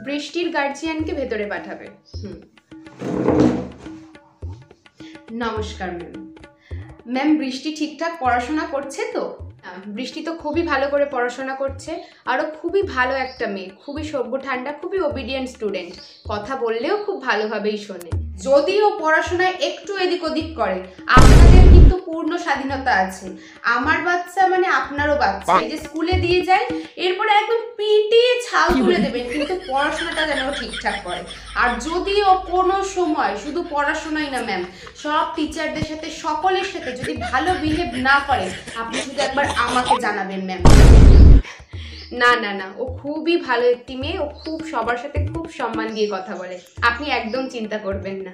বৃষ্টির গার্জিয়ানকে ভেতরে পাঠাবে। নমস্কার ম্যাম। ম্যাম, বৃষ্টি ঠিকঠাক পড়াশোনা করছে তো? বৃষ্টি তো খুবই ভালো করে পড়াশোনা করছে, আরও খুবই ভালো একটা মেয়ে, খুবই সভ্য ঠান্ডা, খুবই ওবিডিয়েন্ট স্টুডেন্ট, কথা বললেও খুব ভালোভাবেই শোনে। যদিও পড়াশোনায় একটু এদিক ওদিক করে, আপনাদের কিন্তু পূর্ণ স্বাধীনতা আছে। আমার বাচ্চা মানে আপনারও বাচ্চা, এই যে স্কুলে দিয়ে যায় এরপরে একদম পিটিয়ে ছাল তুলে দেবেন, কিন্তু পড়াশোনাটা যেন ঠিকঠাক করে। আর যদিও কোনো সময় শুধু পড়াশোনাই না ম্যাম, সব টিচারদের সাথে সকলের সাথে যদি ভালো বিহেভ না করে, আপনি শুধু একবার আমাকে জানাবেন ম্যাম। না না না, ও খুবই ভালো একটি মেয়ে, ও খুব সবার সাথে খুব সম্মান দিয়ে কথা বলে, আপনি একদম চিন্তা করবেন না।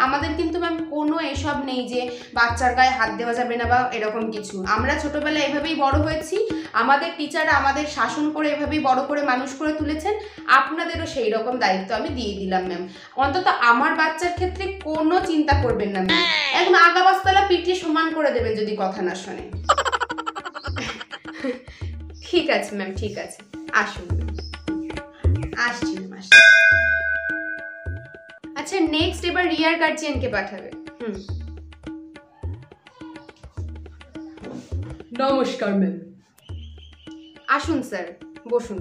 আমাদের কিন্তু ম্যাম কোনো এসব নেই যে বাচ্চার গায়ে হাত দেওয়া যাবে না বা এরকম কিছু। আমরা ছোটবেলায় এভাবেই বড় হয়েছি, আমাদের টিচাররা আমাদের শাসন করে এভাবেই বড় করে মানুষ করে তুলেছেন, আপনাদেরও সেই রকম দায়িত্ব আমি দিয়ে দিলাম ম্যাম। অন্তত আমার বাচ্চার ক্ষেত্রে কোনো চিন্তা করবেন না ম্যাম, একদম আগাবাস্তলা পিটিয়ে সমান করে দেবেন যদি কথা না শোনে। ঠিক আছে ম্যাম, ঠিক আছে, আসুন আসছি ম্যাম, আসছি। আচ্ছা, নেক্সট এবার রিয়ার গার্জিয়ানকে পাঠাবে। নমস্কার ম্যাম। আসুন স্যার, বসুন।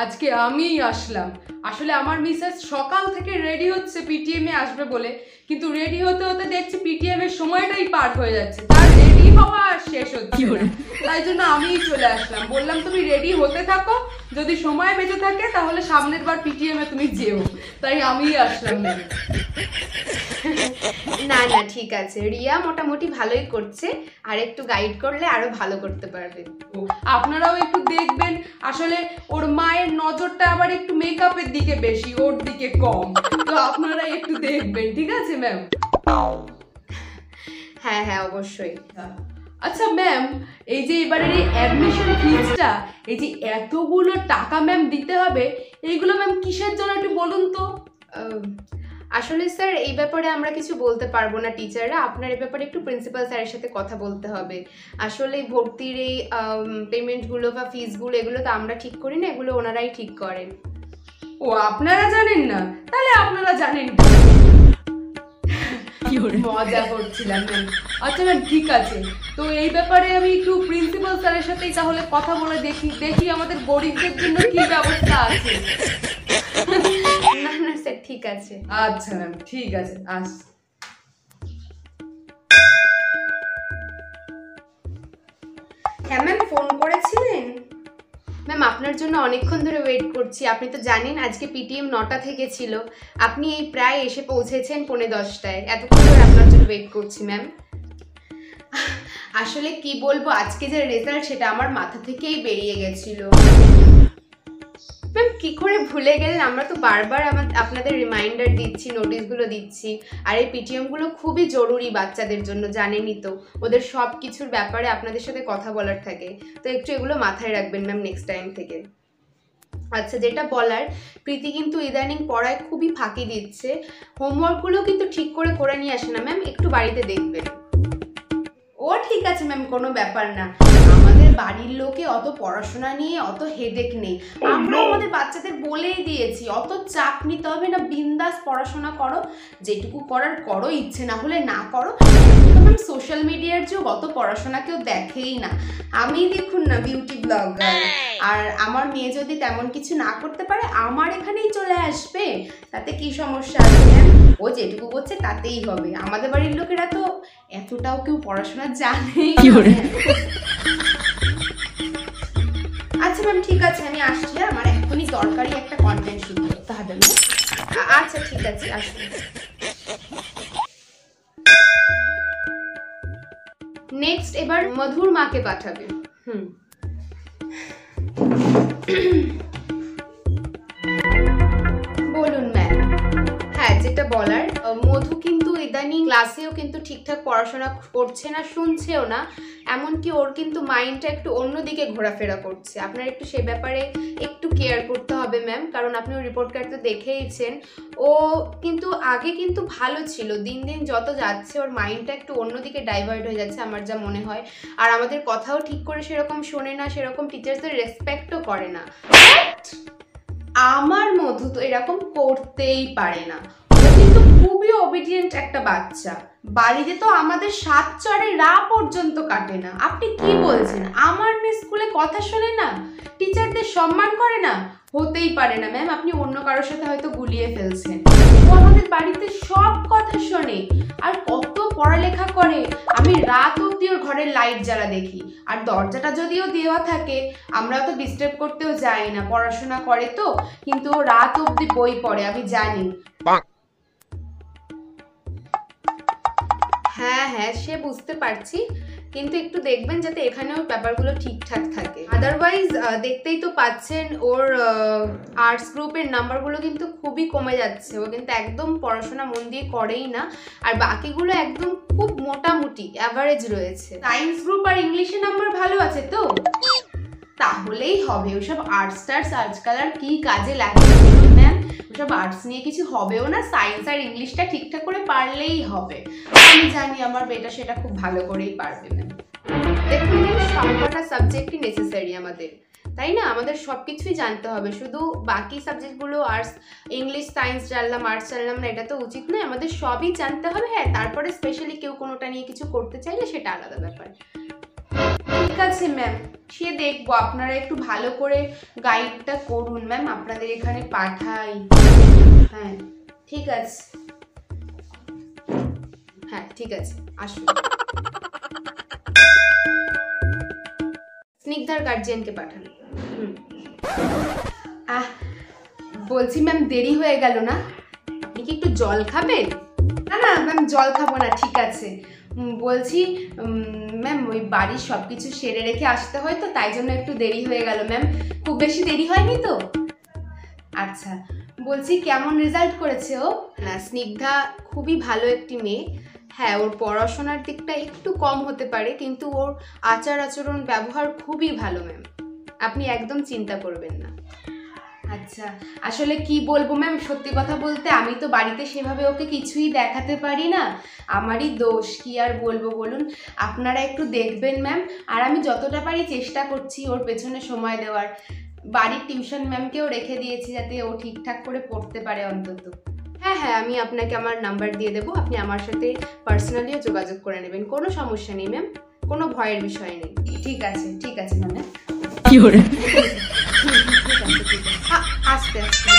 আজকে আমিই আসলাম। আসলে আমার মিসেস সকাল থেকে রেডি হচ্ছে পিটিএম এ আসবে বলে, কিন্তু রেডি হতে হতে দেখছি পিটিএম এর সময়টাই পার হয়ে যাচ্ছে, তার রেডি হওয়া আর শেষ হচ্ছে না। তাই জন্য আমিই চলে আসলাম, বললাম তুমি রেডি হতে থাকো, যদি সময় বেঁচে থাকে তাহলে সামনের বার পিটিএম এ তুমি যেও। তাই আমিই আসলাম ম্যাম। না না, ঠিক আছে, রিয়া মোটামুটি ভালোই করছে, আর একটু গাইড করলে আরো ভালো করতে পারবে। আপনারাও একটু দেখবেন, আসলে ওর মায়ের নজরটা আবার একটু মেকআপের দিকে বেশি, ওর দিকে কম, তো আপনারা একটু দেখবেন, ঠিক আছে ম্যাম? হ্যাঁ হ্যাঁ, অবশ্যই। আচ্ছা ম্যাম, এই যে এবারের এই অ্যাডমিশন ফিজটা, এই যে এতগুলো টাকা ম্যাম দিতে হবে, এইগুলো ম্যাম কিসের জন্য একটু বলুন তো। আসলে স্যার এই ব্যাপারে আমরা কিছু বলতে পারবো না টিচাররা, আপনার এই ব্যাপারে একটু প্রিন্সিপাল স্যারের সাথে কথা বলতে হবে। আসলে ভর্তির এই পেমেন্টগুলো বা ফিজগুলো এগুলো তো আমরা ঠিক করি না, এগুলো ওনারাই ঠিক করেন। ও, আপনারা জানেন না? তাহলে আপনারা জানেন মজা করছিলাম ম্যাম। আচ্ছা ম্যাম, ঠিক আছে, তো এই ব্যাপারে আমি একটু প্রিন্সিপাল স্যারের সাথেই তাহলে কথা বলে দেখি আমাদের গরিবদের জন্য কি ব্যবস্থা আছে। না না স্যার, ঠিক আছে। আচ্ছা ম্যাম, ঠিক আছে, আসছি। হ্যাঁ ম্যাম, ফোন করেছিলেন? ম্যাম, আপনার জন্য অনেকক্ষণ ধরে ওয়েট করছি, আপনি তো জানেন আজকে পিটিএম 9টা থেকে ছিল, আপনি এই প্রায় এসে পৌঁছেছেন 9:45, এতক্ষণ ধরে আপনার জন্য ওয়েট করছি ম্যাম। আসলে কি বলবো, আজকে যে রেজাল্ট সেটা আমার মাথা থেকেই বেরিয়ে গেছিল। ম্যাম, কি করে ভুলে গেলেন? আমরা তো বারবার আপনাদের রিমাইন্ডার দিচ্ছি, নোটিশগুলো দিচ্ছি, আর এই পিটিএমগুলো খুবই জরুরি বাচ্চাদের জন্য, জানেনই তো, ওদের সব কিছুর ব্যাপারে আপনাদের সাথে কথা বলার থাকে, তো একটু এগুলো মাথায় রাখবেন ম্যাম নেক্সট টাইম থেকে। আচ্ছা, যেটা বলার, প্রীতি কিন্তু ইদানিং পড়ায় খুবই ফাঁকি দিচ্ছে, হোমওয়ার্কগুলো কিন্তু ঠিক করে নিয়ে আসে না ম্যাম, একটু বাড়িতে দেখবেন। ও ঠিক আছে ম্যাম, কোনো ব্যাপার না, আমাদের বাড়ির লোকে অত পড়াশোনা নিয়ে অত হেডেক নেই, আমরা আমাদের বাচ্চাদের বলেই দিয়েছি অত চাপ নিতে হবে না, বিন্দাস পড়াশোনা করো, যেটুকু করার করো, ইচ্ছে না হলে না করো। ম্যাম, সোশ্যাল মিডিয়ার যুগ, অত পড়াশোনা কেউ দেখেই না, আমি দেখুন না বিউটি ব্লগার, আর আমার মেয়ে যদি তেমন কিছু না করতে পারে আমার এখানেই চলে আসবে, তাতে কি সমস্যা আছে ম্যাম? ও যেটুকু করছে তাতেই হবে, আমাদের বাড়ির লোকেরা তো এতটাও কেউ পড়াশোনা জানেই না। আচ্ছা ম্যাম, ঠিক আছে, আমি আসছি, আমার এখনই দরকারি একটা কন্টেন্ট শুট করতে হবে ম্যাম। আচ্ছা ঠিক আছে, আসুন। নেক্সট এবার মধুর মাকে পাঠাবে। বলুন ম্যাম। হ্যাঁ, যেটা বলার, মধু কিন্তু ইদানিং ক্লাসেও কিন্তু ঠিকঠাক পড়াশোনা করছে না, শুনছেও না, এমনকি ওর কিন্তু মাইন্ডটা একটু অন্যদিকে ঘোরাফেরা করছে, আপনার একটু সে ব্যাপারে একটু কেয়ার করতে হবে ম্যাম, কারণ আপনি ওই রিপোর্ট কার্ড তো দেখেইছেন, ও কিন্তু আগে কিন্তু ভালো ছিল, দিন দিন যত যাচ্ছে ওর মাইন্ডটা একটু অন্যদিকে ডাইভার্ট হয়ে যাচ্ছে আমার যা মনে হয়, আর আমাদের কথাও ঠিক করে সেরকম শোনে না, সেরকম টিচার্সদের রেসপেক্টও করে না। আমার মধু তো এরকম করতেই পারে না, ও কিন্তু খুবই ওবিডিয়েন্ট একটা বাচ্চা। বাড়িতে তো আমাদের 7 চড়ে রা পর্যন্ত কাটে না। আপনি কি বলছেন? আমার মেয়ে স্কুলে কথা শোনে না, টিচারদের সম্মান করে না? হতেই পারে না ম্যাম, আপনি অন্য কারোর সাথে হয়তো গুলিয়ে ফেলছেন। ও আমাদের বাড়িতে সব কথা শোনে আর কত পড়ালেখা করে। আমি রাত অবধি ওর ঘরের লাইট জ্বালা দেখি, আর দরজাটা যদিও দেওয়া থাকে আমরা তো ডিস্টার্ব করতেও যাই না, পড়াশোনা করে তো, কিন্তু ও রাত অবধি বই পড়ে, আমি জানি। হ্যাঁ হ্যাঁ, সে বুঝতে পারছি, কিন্তু একটু দেখবেন যাতে এখানেও ব্যাপারগুলো ঠিকঠাক থাকে। আদারওয়াইজ দেখতেই তো পাচ্ছেন ওর আর্টস গ্রুপের নাম্বারগুলো কিন্তু খুবই কমে যাচ্ছে। ও কিন্তু একদম পড়াশোনা মন দিয়ে করেই না, আর বাকিগুলো একদম খুব মোটামুটি অ্যাভারেজ রয়েছে। সায়েন্স গ্রুপ আর ইংলিশের নাম্বার ভালো আছে তো? তাহলেই হবে। ওসব আর্টস টার্টস আজকাল আর কি কাজে লাগে ম্যাম, ওসব আর্টস নিয়ে কিছু হবেও না, সায়েন্স আর ইংলিশটা ঠিকঠাক করে পারলেই হবে। আমি জানি আমার বেটা সেটা খুব ভালো করেই পারবে ম্যাম। দেখুন ম্যাম, সবকটা সাবজেক্টই নেসেসারি আমাদের, তাই না? আমাদের সব কিছুই জানতে হবে, শুধু বাকি সাবজেক্টগুলো আর্টস ইংলিশ সায়েন্স জানলাম আর্টস জানলাম না, এটা তো উচিত নয়। আমাদের সবই জানতে হবে। হ্যাঁ, তারপরে স্পেশালি কেউ কোনোটা নিয়ে কিছু করতে চাইলে সেটা আলাদা ব্যাপার। ঠিক আছে ম্যাম, সে দেখবো। আপনারা একটু ভালো করে গাইডটা করুন ম্যাম, আপনাদের এখানে পাঠাই। হ্যাঁ ঠিক আছে, হ্যাঁ ঠিক আছে, আসুন। স্নিগ্ধার গার্জিয়ানকে পাঠান। বলছি ম্যাম, দেরি হয়ে গেল না? আপনি কি একটু জল খাবেন? না না ম্যাম, জল খাবো না, ঠিক আছে। বলছি ম্যাম, ওই বাড়ির সব কিছু সেরে রেখে আসতে হয় তো, তাই জন্য একটু দেরি হয়ে গেল ম্যাম। খুব বেশি দেরি হয়নি তো? আচ্ছা, বলছি কেমন রেজাল্ট করেছে ও? না, স্নিগ্ধা খুবই ভালো একটি মেয়ে। হ্যাঁ, ওর পড়াশোনার দিকটা একটু কম হতে পারে, কিন্তু ওর আচার আচরণ ব্যবহার খুবই ভালো ম্যাম, আপনি একদম চিন্তা করবেন না। আচ্ছা, আসলে কি বলবো ম্যাম, সত্যি কথা বলতে আমি তো বাড়িতে সেভাবে ওকে কিছুই দেখাতে পারি না, আমারই দোষ, কি আর বলবো বলুন। আপনারা একটু দেখবেন ম্যাম, আর আমি যতটা পারি চেষ্টা করছি ওর পেছনে সময় দেওয়ার। বাড়ির টিউশন ম্যামকেও রেখে দিয়েছি যাতে ও ঠিকঠাক করে পড়তে পারে অন্তত। হ্যাঁ হ্যাঁ, আমি আপনাকে আমার নাম্বার দিয়ে দেবো, আপনি আমার সাথে পার্সোনালিও যোগাযোগ করে নেবেন, কোনো সমস্যা নেই ম্যাম, কোনো ভয়ের বিষয় নেই। ঠিক আছে ম্যাম। আস্তে আস্তে।